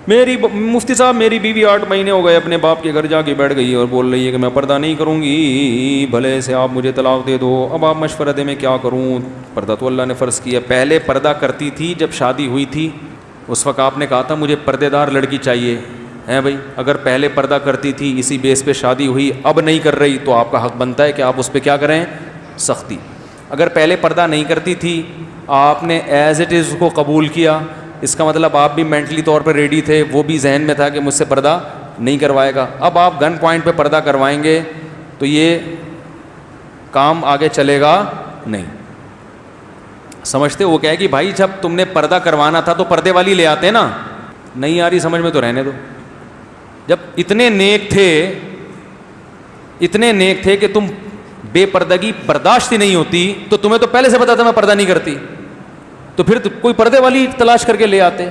مفتی صاحب میری بیوی 8 مہینے ہو گئے اپنے باپ کے گھر جا کے بیٹھ گئی ہے اور بول رہی ہے کہ میں پردہ نہیں کروں گی، بھلے سے آپ مجھے طلاق دے دو، اب آپ مشورہ دیں میں کیا کروں؟ پردہ تو اللہ نے فرض کیا. پہلے پردہ کرتی تھی جب شادی ہوئی تھی، اس وقت آپ نے کہا تھا مجھے پردے دار لڑکی چاہیے ہے بھائی. اگر پہلے پردہ کرتی تھی اسی بیس پہ شادی ہوئی اب نہیں کر رہی تو آپ کا حق بنتا ہے کہ آپ اس پہ کیا کریں؟ سختی. اگر پہلے پردہ نہیں کرتی تھی آپ نے ایز اٹ از کو قبول کیا، اس کا مطلب آپ بھی مینٹلی طور پر ریڈی تھے، وہ بھی ذہن میں تھا کہ مجھ سے پردہ نہیں کروائے گا. اب آپ گن پوائنٹ پہ پردہ کروائیں گے تو یہ کام آگے چلے گا نہیں. سمجھتے وہ کہے کہ بھائی جب تم نے پردہ کروانا تھا تو پردے والی لے آتے نا. نہیں آ رہی سمجھ میں تو رہنے دو. جب اتنے نیک تھے کہ تم بے پردگی برداشت ہی نہیں ہوتی تو تمہیں تو پہلے سے پتا تھا میں پردہ نہیں کرتی، تو پھر کوئی پردے والی تلاش کر کے لے آتے.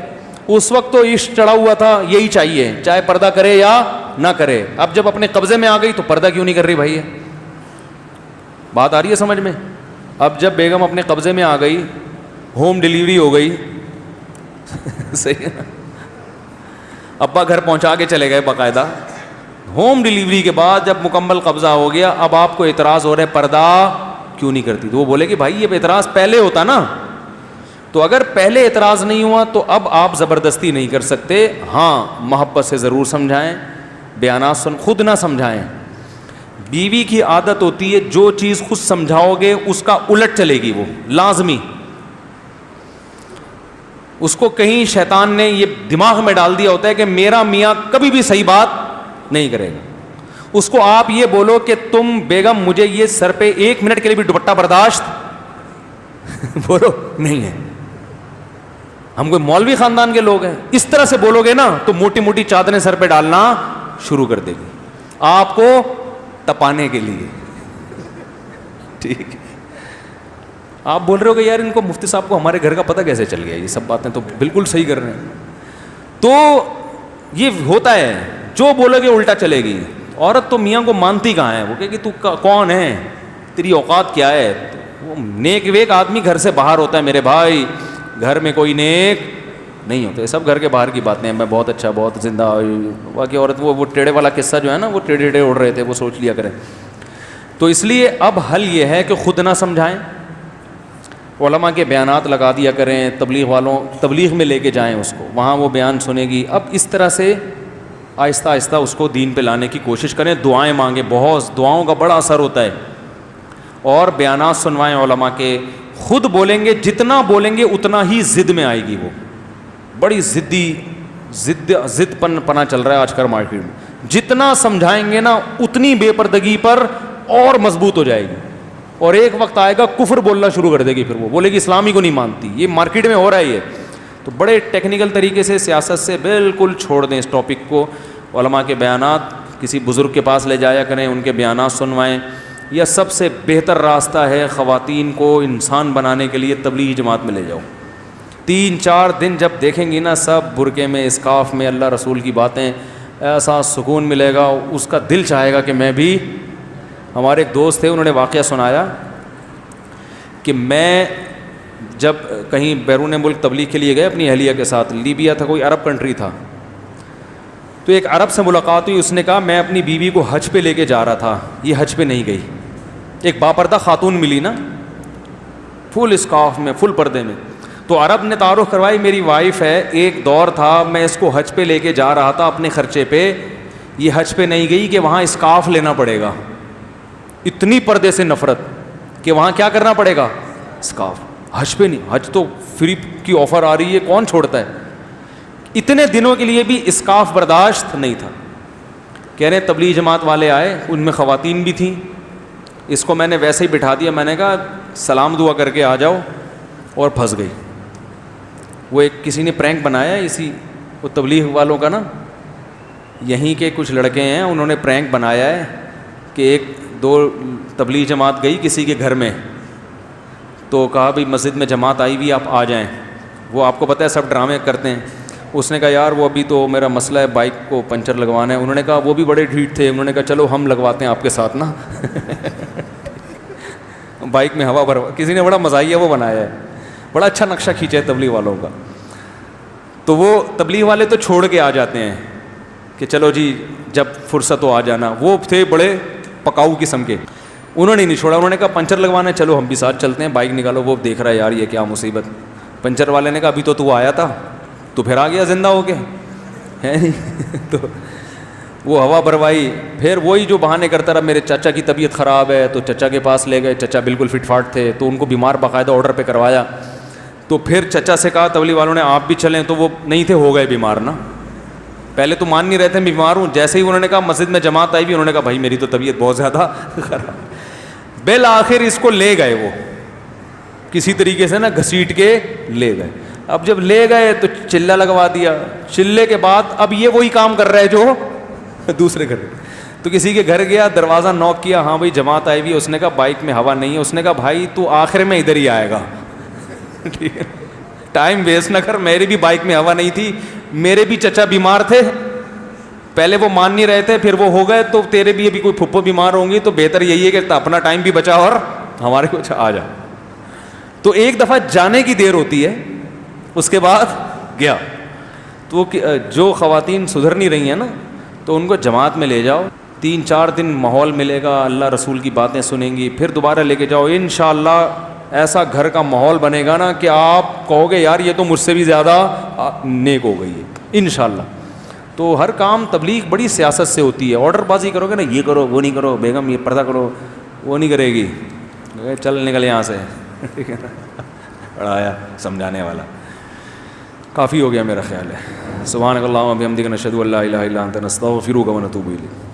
اس وقت تو عشق چڑھا ہوا تھا یہی چاہیے چاہے پردہ کرے یا نہ کرے. اب جب اپنے قبضے میں آ گئی تو پردہ کیوں نہیں کر رہی بھائی؟ ہے بات آ رہی ہے سمجھ میں؟ اب جب بیگم اپنے قبضے میں آ گئی، ہوم ڈیلیوری ہو گئی صحیح ہے، ابا گھر پہنچا کے چلے گئے باقاعدہ. ہوم ڈیلیوری کے بعد جب مکمل قبضہ ہو گیا اب آپ کو اعتراض ہو رہا ہے پردہ کیوں نہیں کرتی؟ تو وہ بولے کہ بھائی یہ اعتراض پہلے ہوتا نا. تو اگر پہلے اعتراض نہیں ہوا تو اب آپ زبردستی نہیں کر سکتے. ہاں محبت سے ضرور سمجھائیں، بیانات خود نہ سمجھائیں. بیوی کی عادت ہوتی ہے جو چیز خود سمجھاؤ گے اس کا الٹ چلے گی، وہ لازمی. اس کو کہیں شیطان نے یہ دماغ میں ڈال دیا ہوتا ہے کہ میرا میاں کبھی بھی صحیح بات نہیں کرے گا. اس کو آپ یہ بولو کہ تم بیگم مجھے یہ سر پہ 1 منٹ کے لیے بھی دوپٹہ برداشت بولو نہیں ہے. ہم کوئی مولوی خاندان کے لوگ ہیں، اس طرح سے بولو گے نا تو موٹی موٹی چادریں سر پہ ڈالنا شروع کر دے گی آپ کو تپانے کے لیے. ٹھیک ہے، آپ بول رہے ہو کہ یار ان کو مفتی صاحب کو ہمارے گھر کا پتہ کیسے چل گیا؟ یہ سب باتیں تو بالکل صحیح کر رہے ہیں. تو یہ ہوتا ہے جو بولو گے الٹا چلے گی. عورت تو میاں کو مانتی کہاں ہے، وہ کہ تو کون ہے، تیری اوقات کیا ہے. وہ نیک ویک آدمی گھر سے باہر ہوتا ہے میرے بھائی، گھر میں کوئی نیک نہیں ہوتا. یہ سب گھر کے باہر کی باتیں ہیں. میں بہت اچھا بہت زندہ باقی عورت وہ ٹیڑے والا قصہ جو ہے نا، وہ ٹیڑے ٹیڑے اڑ رہے تھے، وہ سوچ لیا کریں. تو اس لیے اب حل یہ ہے کہ خود نہ سمجھائیں، علماء کے بیانات لگا دیا کریں. تبلیغ والوں تبلیغ میں لے کے جائیں اس کو، وہاں وہ بیان سنے گی. اب اس طرح سے آہستہ آہستہ اس کو دین پہ لانے کی کوشش کریں. دعائیں مانگیں، بہت دعاؤں کا بڑا اثر ہوتا ہے. اور بیانات سنوائیں علماء کے. خود بولیں گے، جتنا بولیں گے اتنا ہی ضد میں آئے گی. وہ بڑی ضد پنا چل رہا ہے آج کل مارکیٹ میں. جتنا سمجھائیں گے نا اتنی بے پردگی پر اور مضبوط ہو جائے گی. اور ایک وقت آئے گا کفر بولنا شروع کر دے گی، پھر وہ بولے گی اسلامی کو نہیں مانتی. یہ مارکیٹ میں ہو رہا ہے یہ. تو بڑے ٹیکنیکل طریقے سے سیاست سے بالکل چھوڑ دیں اس ٹاپک کو. علماء کے بیانات کسی بزرگ کے پاس لے جایا کریں، ان کے بیانات سنوائیں. یہ سب سے بہتر راستہ ہے خواتین کو انسان بنانے کے لیے. تبلیغی جماعت میں لے جاؤ. 3-4 دن جب دیکھیں گی نا سب برقعے میں اسکارف میں اللہ رسول کی باتیں، ایسا سکون ملے گا، اس کا دل چاہے گا کہ میں بھی. ہمارے ایک دوست تھے، انہوں نے واقعہ سنایا کہ میں جب کہیں بیرون ملک تبلیغ کے لیے گئے اپنی اہلیہ کے ساتھ، لیبیا تھا، کوئی عرب کنٹری تھا. تو ایک عرب سے ملاقات ہوئی. اس نے کہا میں اپنی بیوی کو حج پہ لے کے جا رہا تھا، یہ حج پہ نہیں گئی. ایک باپردہ خاتون ملی نا، فل اسکارف میں، فل پردے میں. تو عرب نے تعارف کروائی میری وائف ہے، ایک دور تھا میں اس کو حج پہ لے کے جا رہا تھا اپنے خرچے پہ، یہ حج پہ نہیں گئی کہ وہاں اسکارف لینا پڑے گا. اتنی پردے سے نفرت کہ وہاں کیا کرنا پڑے گا، اسکارف. حج پہ نہیں، حج تو فری کی آفر آ رہی ہے، کون چھوڑتا ہے. اتنے دنوں کے لیے بھی اسکارف برداشت نہیں تھا. کہہ رہے تبلیغ جماعت والے آئے، ان میں خواتین بھی تھیں. اس کو میں نے ویسے ہی بٹھا دیا، میں نے کہا سلام دعا کر کے آ جاؤ، اور پھنس گئی. وہ ایک کسی نے پرینک بنایا اسی وہ تبلیغ والوں کا نا، یہیں کے کچھ لڑکے ہیں، انہوں نے پرینک بنایا ہے کہ 1-2 تبلیغ جماعت گئی کسی کے گھر میں، تو کہا بھائی مسجد میں جماعت آئی ہوئی آپ آ جائیں. وہ آپ کو پتہ ہے سب ڈرامے کرتے ہیں. اس نے کہا یار وہ ابھی تو میرا مسئلہ ہے، بائک کو پنچر لگوانا ہے. انہوں نے کہا وہ بھی بڑے ڈھیٹ تھے، انہوں نے کہا چلو ہم لگواتے ہیں آپ کے ساتھ نا. بائک میں ہوا بھروا، کسی نے بڑا مزاحیہ وہ بنایا ہے، بڑا اچھا نقشہ کھینچا ہے تبلیغ والوں کا. تو وہ تبلیغ والے تو چھوڑ کے آ جاتے ہیں کہ چلو جی جب فرصت ہو آ جانا. وہ تھے بڑے پکاؤ قسم کے, انہوں نے نہیں چھوڑا. انہوں نے کہا پنچر لگوانا ہے, چلو ہم بھی ساتھ چلتے ہیں, بائک نکالو. وہ دیکھ رہا ہے یار یہ کیا مصیبت. پنچر والے نے کہا ابھی تو آیا تھا, تو پھر آ گیا زندہ ہو کے, ہے نہیں. تو وہ ہوا بھروائی. پھر وہی جو بہانے کرتا رہا, میرے چچا کی طبیعت خراب ہے, تو چچا کے پاس لے گئے. چچا بالکل فٹ فاٹ تھے, تو ان کو بیمار باقاعدہ آرڈر پہ کروایا. تو پھر چچا سے کہا تبلیغ والوں نے آپ بھی چلیں, تو وہ نہیں تھے, ہو گئے بیمار نا. پہلے تو مان نہیں رہے تھے بیمار ہوں, جیسے ہی انہوں نے کہا مسجد میں جماعت آئی بھی, انہوں نے کہا بھائی میری تو طبیعت بہت زیادہ خراب. بالآخر اس کو لے گئے, وہ کسی طریقے سے نا گھسیٹ کے لے گئے. اب جب لے گئے تو چلہ لگوا دیا. چلے کے بعد اب یہ وہی کام کر رہا ہے جو دوسرے گھر. تو کسی کے گھر گیا, دروازہ نوک کیا, ہاں بھائی جماعت آئی ہوئی. اس نے کہا بائک میں ہوا نہیں ہے. اس نے کہا بھائی تو آخر میں ادھر ہی آئے گا, ٹھیک ہے, ٹائم ویسٹ نہ کر. میری بھی بائک میں ہوا نہیں تھی, میرے بھی چچا بیمار تھے, پہلے وہ مان نہیں رہے تھے, پھر وہ ہو گئے, تو تیرے بھی ابھی کوئی پھپھو بیمار ہوں گی, تو بہتر یہی ہے کہ اپنا ٹائم بھی بچا اور ہمارے کچھ آ جا. تو ایک دفعہ جانے کی دیر ہوتی ہے, اس کے بعد گیا. تو جو خواتین سدھر نہیں رہی ہیں نا, تو ان کو جماعت میں لے جاؤ, 3-4 دن ماحول ملے گا, اللہ رسول کی باتیں سنیں گی, پھر دوبارہ لے کے جاؤ. انشاءاللہ ایسا گھر کا ماحول بنے گا نا کہ آپ کہو گے یار یہ تو مجھ سے بھی زیادہ نیک ہو گئی ہے انشاءاللہ. تو ہر کام تبلیغ بڑی سیاست سے ہوتی ہے. آرڈر بازی کرو گے نا, یہ کرو وہ نہیں کرو, بیگم یہ پردہ کرو, وہ نہیں کرے گی, چل نکل یہاں سے, ٹھیک ہے نا. پڑھایا سمجھانے والا کافی ہو گیا میرا خیال ہے. سبحانک اللہم و بحمدک نشہد ان لا الہ الا انت نستغفرک و نتوب الیک.